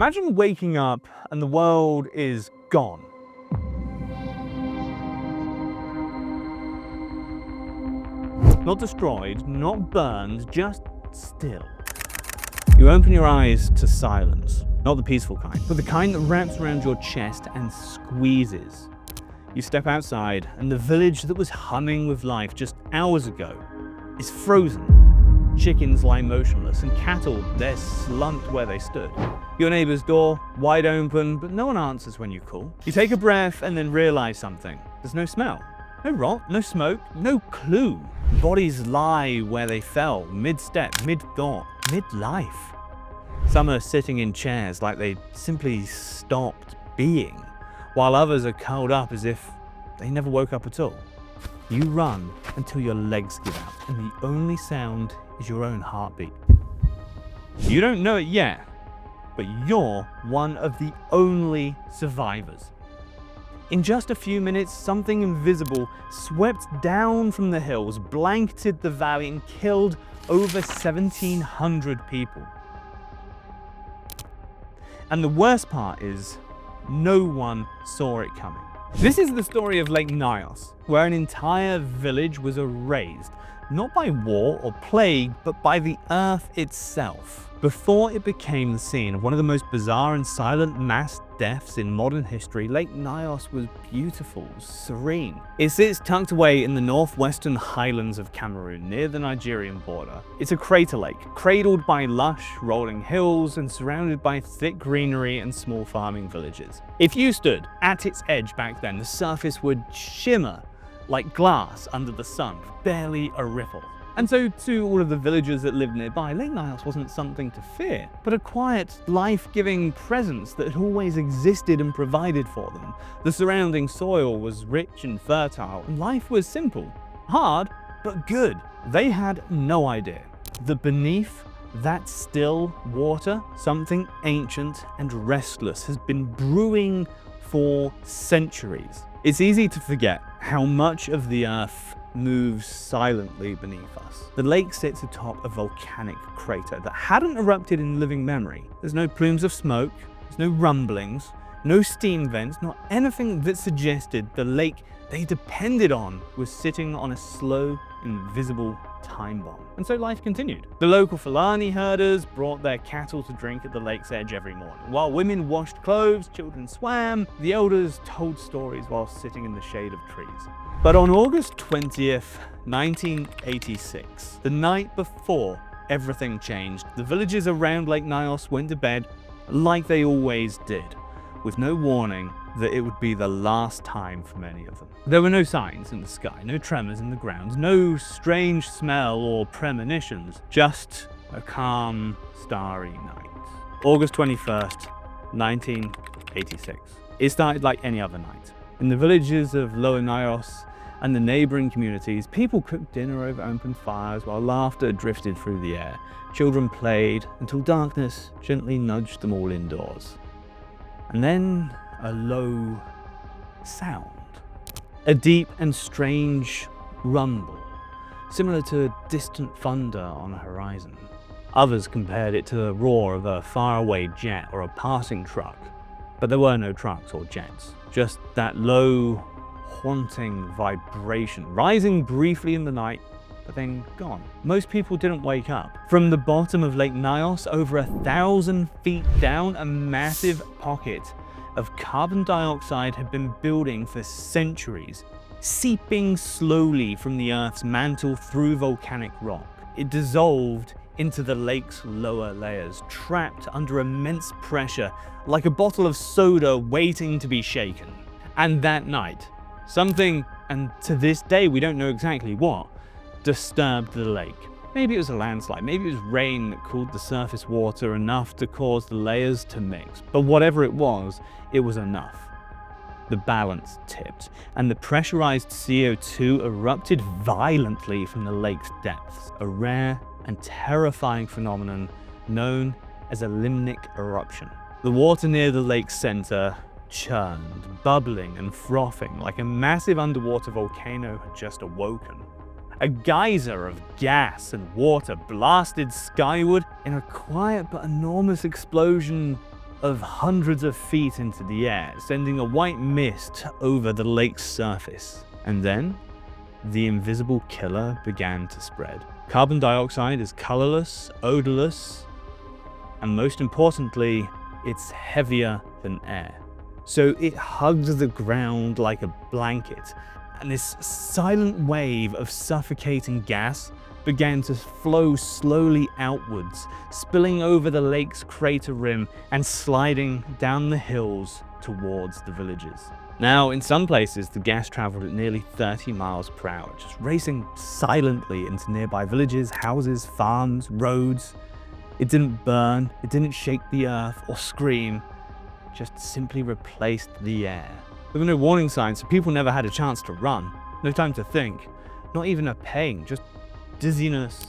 Imagine waking up and the world is gone. Not destroyed, not burned, just still. You open your eyes to silence, not the peaceful kind, but the kind that wraps around your chest and squeezes. You step outside and the village that was humming with life just hours ago is frozen. Chickens lie motionless and cattle, they're slumped where they stood. Your neighbor's door, wide open, but no one answers when you call. You take a breath and then realize something. There's no smell, no rot, no smoke, no clue. Bodies lie where they fell, mid-step, mid-thought, mid-life. Some are sitting in chairs like they simply stopped being, while others are curled up as if they never woke up at all. You run until your legs give out, and the only sound is your own heartbeat. You don't know it yet, but you're one of the only survivors. In just a few minutes, something invisible swept down from the hills, blanketed the valley, and killed over 1,700 people. And the worst part is, no one saw it coming. This is the story of Lake Nyos, where an entire village was erased, not by war or plague, but by the earth itself. Before it became the scene of one of the most bizarre and silent mass deaths in modern history, Lake Nyos was beautiful, serene. It sits tucked away in the northwestern highlands of Cameroon, near the Nigerian border. It's a crater lake, cradled by lush, rolling hills and surrounded by thick greenery and small farming villages. If you stood at its edge back then, the surface would shimmer like glass under the sun, barely a ripple. And so to all of the villagers that lived nearby, Lake Nyos wasn't something to fear, but a quiet, life-giving presence that had always existed and provided for them. The surrounding soil was rich and fertile, and life was simple, hard, but good. They had no idea that beneath that still water, something ancient and restless has been brewing for centuries. It's easy to forget how much of the earth moves silently beneath us. The lake sits atop a volcanic crater that hadn't erupted in living memory. There's no plumes of smoke, there's no rumblings, no steam vents, not anything that suggested the lake they depended on was sitting on a slow, invisible time bomb. And so life continued. The local Fulani herders brought their cattle to drink at the lake's edge every morning. While women washed clothes, children swam, the elders told stories while sitting in the shade of trees. But on August 20th, 1986, the night before everything changed, the villagers around Lake Nyos went to bed like they always did, with no warning that it would be the last time for many of them. There were no signs in the sky, no tremors in the ground, no strange smell or premonitions, just a calm, starry night. August 21st, 1986. It started like any other night. In the villages of Lower Nyos and the neighboring communities, people cooked dinner over open fires while laughter drifted through the air. Children played until darkness gently nudged them all indoors. And then a low sound. A deep and strange rumble, similar to distant thunder on a horizon. Others compared it to the roar of a faraway jet or a passing truck. But there were no trucks or jets, just that low, haunting vibration, rising briefly in the night, but then gone. Most people didn't wake up. From the bottom of Lake Nyos, over 1,000 feet down, a massive pocket of carbon dioxide had been building for centuries, seeping slowly from the Earth's mantle through volcanic rock. It dissolved into the lake's lower layers, trapped under immense pressure, like a bottle of soda waiting to be shaken. And that night, something, and to this day we don't know exactly what, disturbed the lake. Maybe it was a landslide, maybe it was rain that cooled the surface water enough to cause the layers to mix. But whatever it was enough. The balance tipped, and the pressurized CO2 erupted violently from the lake's depths, a rare and terrifying phenomenon known as a limnic eruption. The water near the lake's center churned, bubbling and frothing like a massive underwater volcano had just awoken. A geyser of gas and water blasted skyward in a quiet but enormous explosion of hundreds of feet into the air, sending a white mist over the lake's surface. And then, the invisible killer began to spread. Carbon dioxide is colorless, odorless, and most importantly, it's heavier than air. So it hugs the ground like a blanket, and this silent wave of suffocating gas began to flow slowly outwards, spilling over the lake's crater rim and sliding down the hills towards the villages. Now, in some places, the gas traveled at nearly 30 miles per hour, just racing silently into nearby villages, houses, farms, roads. It didn't burn, it didn't shake the earth or scream, it just simply replaced the air. There were no warning signs, so people never had a chance to run, no time to think, not even a pain, just dizziness,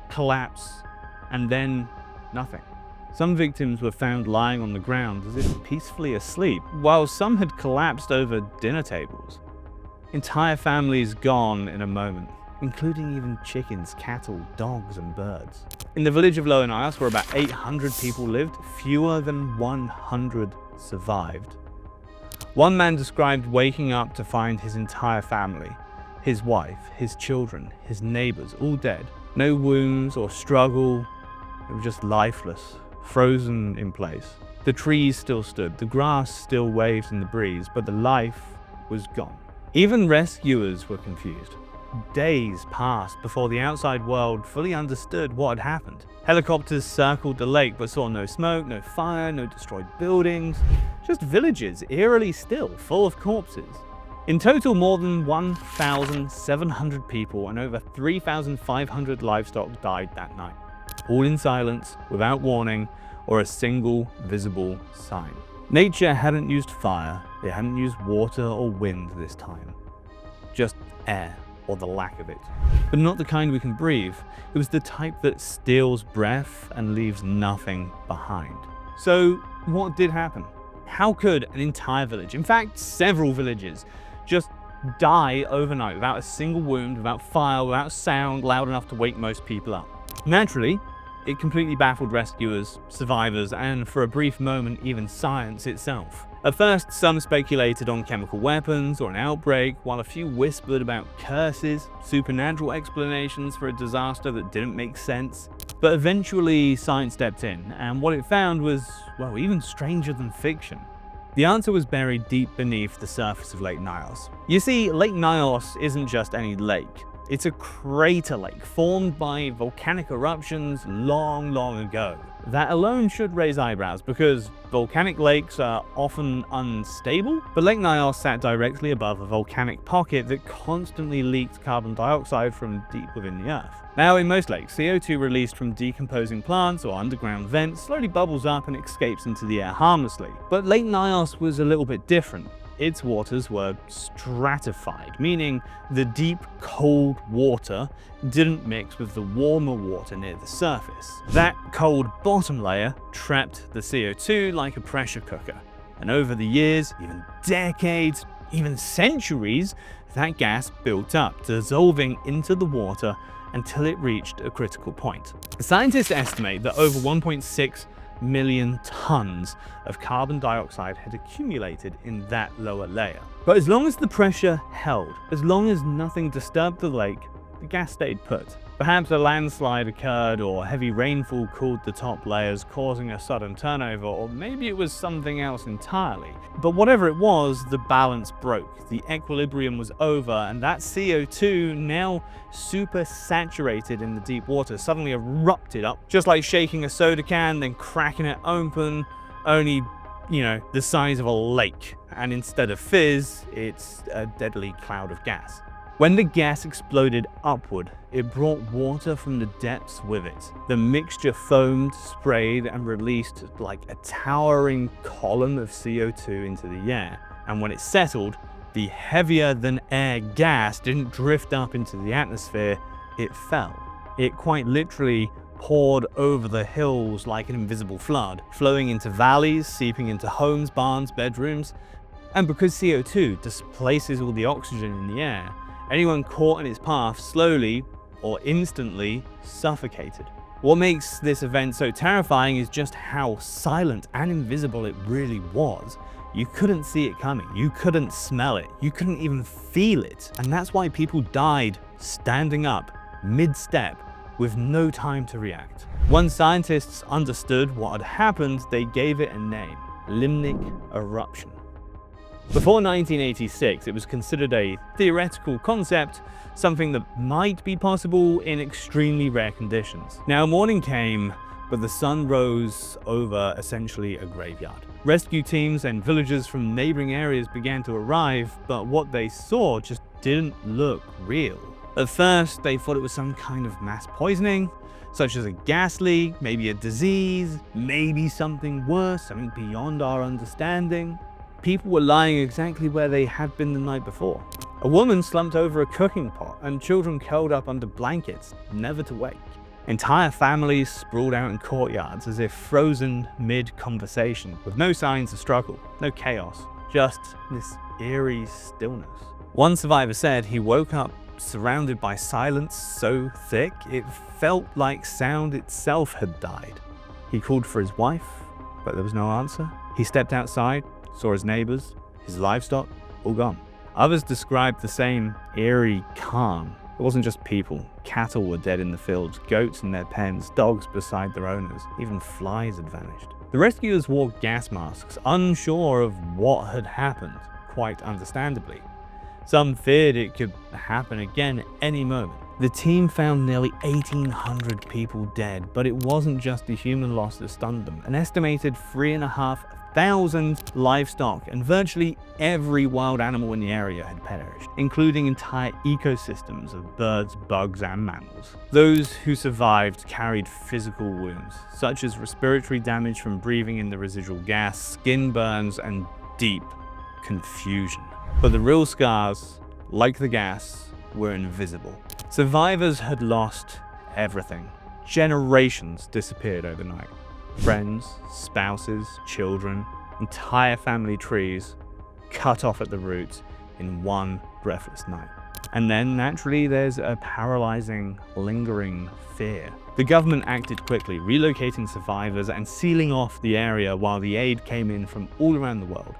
collapse, and then nothing. Some victims were found lying on the ground as if peacefully asleep, while some had collapsed over dinner tables. Entire families gone in a moment, including even chickens, cattle, dogs, and birds. In the village of Lower Nyos, where about 800 people lived, fewer than 100 survived. One man described waking up to find his entire family, his wife, his children, his neighbors, all dead. No wounds or struggle, they were just lifeless, frozen in place. The trees still stood, the grass still waved in the breeze, but the life was gone. Even rescuers were confused. Days passed before the outside world fully understood what had happened. Helicopters circled the lake but saw no smoke, no fire, no destroyed buildings, just villages eerily still, full of corpses. In total, more than 1,700 people and over 3,500 livestock died that night, all in silence, without warning, or a single visible sign. Nature hadn't used fire, it hadn't used water or wind this time. Just air, or the lack of it. But not the kind we can breathe. It was the type that steals breath and leaves nothing behind. So, what did happen? How could an entire village, in fact several villages, just die overnight without a single wound, without fire, without sound loud enough to wake most people up? Naturally, it completely baffled rescuers, survivors, and for a brief moment, even science itself. At first, some speculated on chemical weapons or an outbreak, while a few whispered about curses, supernatural explanations for a disaster that didn't make sense. But eventually, science stepped in, and what it found was, well, even stranger than fiction. The answer was buried deep beneath the surface of Lake Nyos. You see, Lake Nyos isn't just any lake. It's a crater lake formed by volcanic eruptions long ago. That alone should raise eyebrows because volcanic lakes are often unstable, but Lake Nyos sat directly above a volcanic pocket that constantly leaked carbon dioxide from deep within the earth. Now, in most lakes, CO2 released from decomposing plants or underground vents slowly bubbles up and escapes into the air harmlessly. But Lake Nyos was a little bit different. Its waters were stratified, meaning the deep, cold water didn't mix with the warmer water near the surface. That cold bottom layer trapped the CO2 like a pressure cooker. And over the years, even decades, even centuries, that gas built up, dissolving into the water until it reached a critical point. Scientists estimate that over 1.6 million tons of carbon dioxide had accumulated in that lower layer. But as long as the pressure held, as long as nothing disturbed the lake, the gas stayed put. Perhaps a landslide occurred or heavy rainfall cooled the top layers, causing a sudden turnover, or maybe it was something else entirely. But whatever it was, the balance broke. The equilibrium was over, and that CO2, now super saturated in the deep water, suddenly erupted up, just like shaking a soda can, then cracking it open, only, the size of a lake. And instead of fizz, it's a deadly cloud of gas. When the gas exploded upward, it brought water from the depths with it. The mixture foamed, sprayed, and released like a towering column of CO2 into the air. And when it settled, the heavier-than-air gas didn't drift up into the atmosphere, it fell. It quite literally poured over the hills like an invisible flood, flowing into valleys, seeping into homes, barns, bedrooms. And because CO2 displaces all the oxygen in the air, anyone caught in its path slowly or instantly suffocated. What makes this event so terrifying is just how silent and invisible it really was. You couldn't see it coming, you couldn't smell it, you couldn't even feel it. And that's why people died standing up, mid-step, with no time to react. Once scientists understood what had happened, they gave it a name: limnic eruption. Before 1986, it was considered a theoretical concept, something that might be possible in extremely rare conditions. Now, morning came, but the sun rose over essentially a graveyard. Rescue teams and villagers from neighboring areas began to arrive, but what they saw just didn't look real. At first, they thought it was some kind of mass poisoning, such as a gas leak, maybe a disease, maybe something worse, something beyond our understanding. People were lying exactly where they had been the night before. A woman slumped over a cooking pot, and children curled up under blankets, never to wake. Entire families sprawled out in courtyards as if frozen mid-conversation, with no signs of struggle, no chaos, just this eerie stillness. One survivor said he woke up surrounded by silence so thick it felt like sound itself had died. He called for his wife, but there was no answer. He stepped outside, saw his neighbors, his livestock, all gone. Others described the same eerie calm. It wasn't just people. Cattle were dead in the fields, goats in their pens, dogs beside their owners, even flies had vanished. The rescuers wore gas masks, unsure of what had happened, quite understandably. Some feared it could happen again at any moment. The team found nearly 1,800 people dead, but it wasn't just the human loss that stunned them. An estimated 3,500 livestock and virtually every wild animal in the area had perished, including entire ecosystems of birds, bugs, and mammals. Those who survived carried physical wounds, such as respiratory damage from breathing in the residual gas, skin burns, and deep confusion. But the real scars, like the gas, were invisible. Survivors had lost everything. Generations disappeared overnight. Friends, spouses, children, entire family trees cut off at the roots in one breathless night. And then, naturally, there's a paralyzing, lingering fear. The government acted quickly, relocating survivors and sealing off the area while the aid came in from all around the world,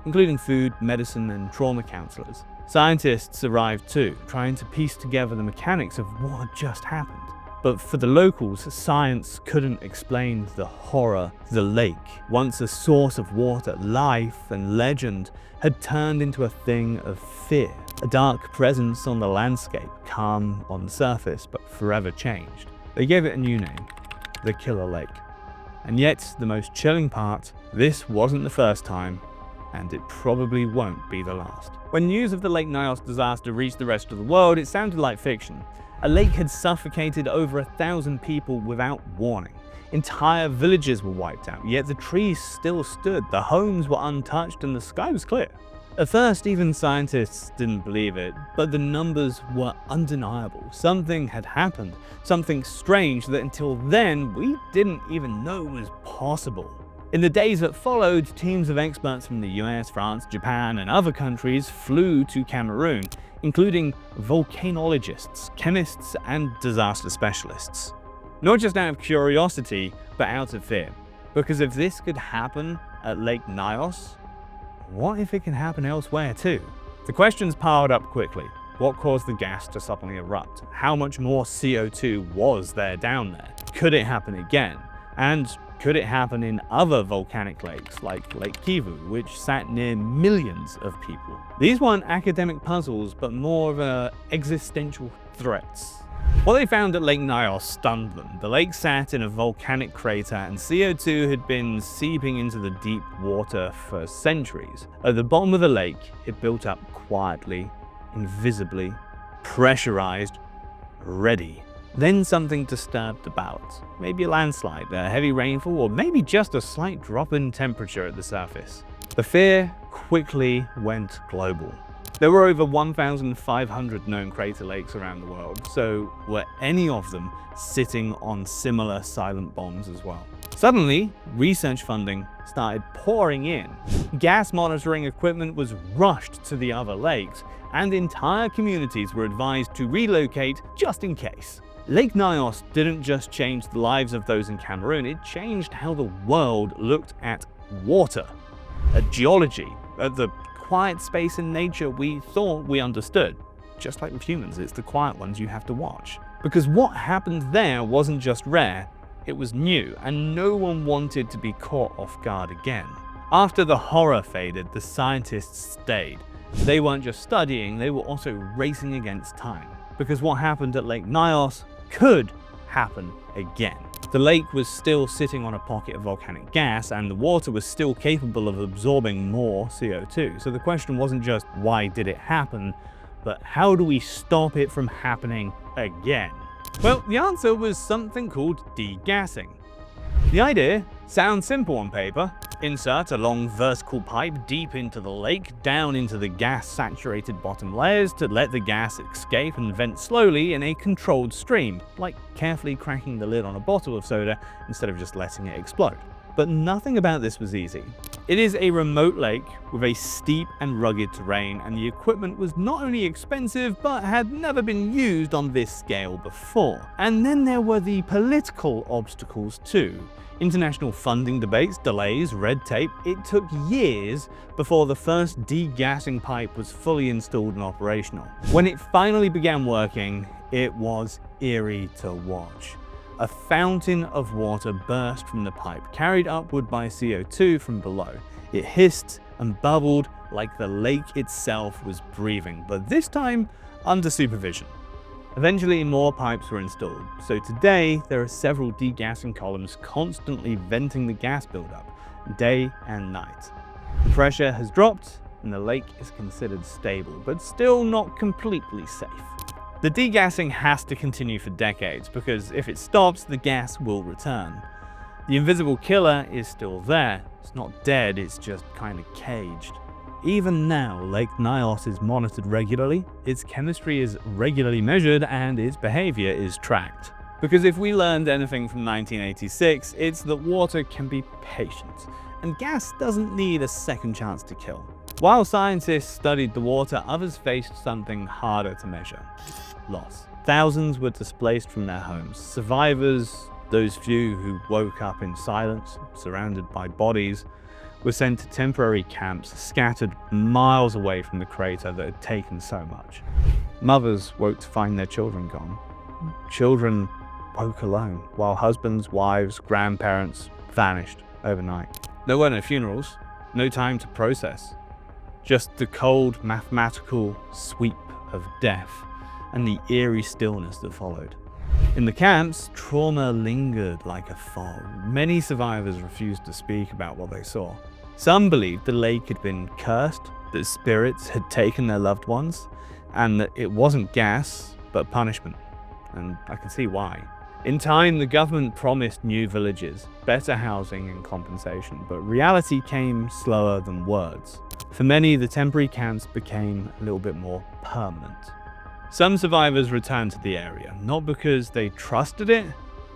including food, medicine, and trauma counselors. Scientists arrived too, trying to piece together the mechanics of what had just happened. But for the locals, science couldn't explain the horror. The lake, once a source of water, life, and legend, had turned into a thing of fear. A dark presence on the landscape, calm on the surface, but forever changed. They gave it a new name: the Killer Lake. And yet, the most chilling part, this wasn't the first time, and it probably won't be the last. When news of the Lake Nyos disaster reached the rest of the world, it sounded like fiction. A lake had suffocated over 1,000 people without warning. Entire villages were wiped out, yet the trees still stood, the homes were untouched, and the sky was clear. At first, even scientists didn't believe it, but the numbers were undeniable. Something had happened, something strange that until then we didn't even know was possible. In the days that followed, teams of experts from the US, France, Japan, and other countries flew to Cameroon, including volcanologists, chemists, and disaster specialists. Not just out of curiosity, but out of fear. Because if this could happen at Lake Nyos, what if it can happen elsewhere too? The questions piled up quickly. What caused the gas to suddenly erupt? How much more CO2 was there down there? Could it happen again? And could it happen in other volcanic lakes, like Lake Kivu, which sat near millions of people? These weren't academic puzzles, but more of existential threats. What they found at Lake Nyos stunned them. The lake sat in a volcanic crater, and CO2 had been seeping into the deep water for centuries. At the bottom of the lake, it built up quietly, invisibly, pressurized, ready. Then something disturbed the balance. Maybe a landslide, a heavy rainfall, or maybe just a slight drop in temperature at the surface. The fear quickly went global. There were over 1,500 known crater lakes around the world, so were any of them sitting on similar silent bombs as well? Suddenly, research funding started pouring in. Gas monitoring equipment was rushed to the other lakes, and entire communities were advised to relocate just in case. Lake Nyos didn't just change the lives of those in Cameroon, it changed how the world looked at water, at geology, at the quiet space in nature we thought we understood. Just like with humans, it's the quiet ones you have to watch. Because what happened there wasn't just rare, it was new, and no one wanted to be caught off guard again. After the horror faded, the scientists stayed. They weren't just studying, they were also racing against time. Because what happened at Lake Nyos could happen again. The lake was still sitting on a pocket of volcanic gas, and the water was still capable of absorbing more CO2. So the question wasn't just why did it happen, but how do we stop it from happening again? Well, the answer was something called degassing. The idea sounds simple on paper. Insert a long vertical pipe deep into the lake, down into the gas-saturated bottom layers to let the gas escape and vent slowly in a controlled stream, like carefully cracking the lid on a bottle of soda instead of just letting it explode. But nothing about this was easy. It is a remote lake with a steep and rugged terrain, and the equipment was not only expensive, but had never been used on this scale before. And then there were the political obstacles too. International funding debates, delays, red tape. It took years before the first degassing pipe was fully installed and operational. When it finally began working, it was eerie to watch. A fountain of water burst from the pipe, carried upward by CO2 from below. It hissed and bubbled like the lake itself was breathing, but this time under supervision. Eventually, more pipes were installed, so today there are several degassing columns constantly venting the gas buildup, day and night. The pressure has dropped, and the lake is considered stable, but still not completely safe. The degassing has to continue for decades, because if it stops, the gas will return. The invisible killer is still there. It's not dead, it's just kind of caged. Even now, Lake Nyos is monitored regularly, its chemistry is regularly measured, and its behavior is tracked. Because if we learned anything from 1986, it's that water can be patient, and gas doesn't need a second chance to kill. While scientists studied the water, others faced something harder to measure: loss. Thousands were displaced from their homes. Survivors, those few who woke up in silence, surrounded by bodies, were sent to temporary camps scattered miles away from the crater that had taken so much. Mothers woke to find their children gone. Children woke alone, while husbands, wives, grandparents vanished overnight. There were no funerals, no time to process. Just the cold mathematical sweep of death and the eerie stillness that followed. In the camps, trauma lingered like a fog. Many survivors refused to speak about what they saw. Some believed the lake had been cursed, that spirits had taken their loved ones, and that it wasn't gas, but punishment. And I can see why. In time, the government promised new villages, better housing and compensation, but reality came slower than words. For many, the temporary camps became a little bit more permanent. Some survivors returned to the area, not because they trusted it,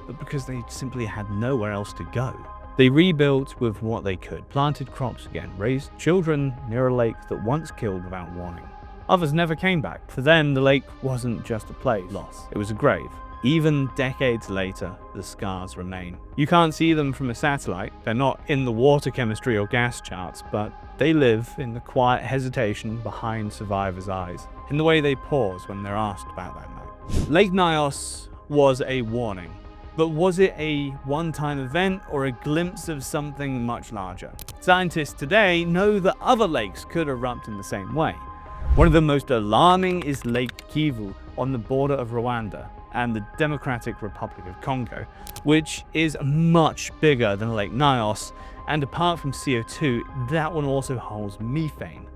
but because they simply had nowhere else to go. They rebuilt with what they could, planted crops again, raised children near a lake that once killed without warning. Others never came back. For them, the lake wasn't just a place lost, it was a grave. Even decades later, the scars remain. You can't see them from a satellite, they're not in the water chemistry or gas charts, but they live in the quiet hesitation behind survivors' eyes, in the way they pause when they're asked about that night. Lake Nyos was a warning, but was it a one-time event or a glimpse of something much larger? Scientists today know that other lakes could erupt in the same way. One of the most alarming is Lake Kivu on the border of Rwanda and the Democratic Republic of Congo, which is much bigger than Lake Nyos, and apart from CO2, that one also holds methane.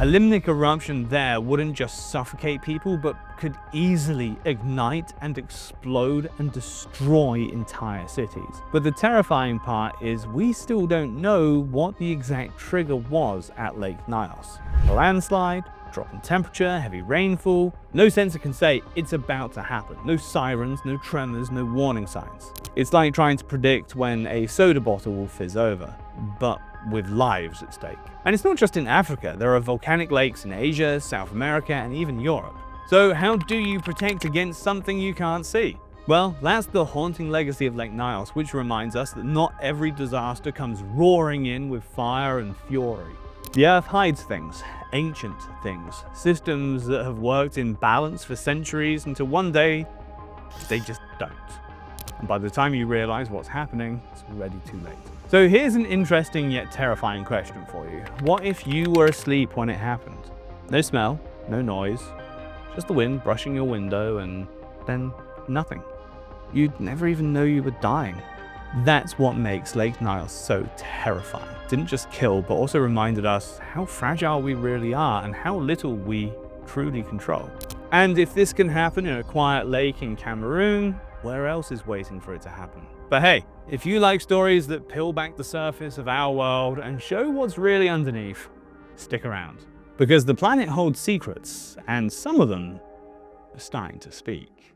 A limnic eruption there wouldn't just suffocate people, but could easily ignite and explode and destroy entire cities. But the terrifying part is we still don't know what the exact trigger was at Lake Nyos. A landslide? Drop in temperature, heavy rainfall. No sensor can say it's about to happen. No sirens, no tremors, no warning signs. It's like trying to predict when a soda bottle will fizz over, but with lives at stake. And it's not just in Africa. There are volcanic lakes in Asia, South America, and even Europe. So how do you protect against something you can't see? Well, that's the haunting legacy of Lake Nyos, which reminds us that not every disaster comes roaring in with fire and fury. The Earth hides things, ancient things, systems that have worked in balance for centuries until one day, they just don't. And by the time you realize what's happening, it's already too late. So here's an interesting yet terrifying question for you. What if you were asleep when it happened? No smell, no noise, just the wind brushing your window and then nothing. You'd never even know you were dying. That's what makes Lake Nyos so terrifying. It didn't just kill, but also reminded us how fragile we really are and how little we truly control. And if this can happen in a quiet lake in Cameroon, where else is waiting for it to happen? But hey, if you like stories that peel back the surface of our world and show what's really underneath, stick around. Because the planet holds secrets, and some of them are starting to speak.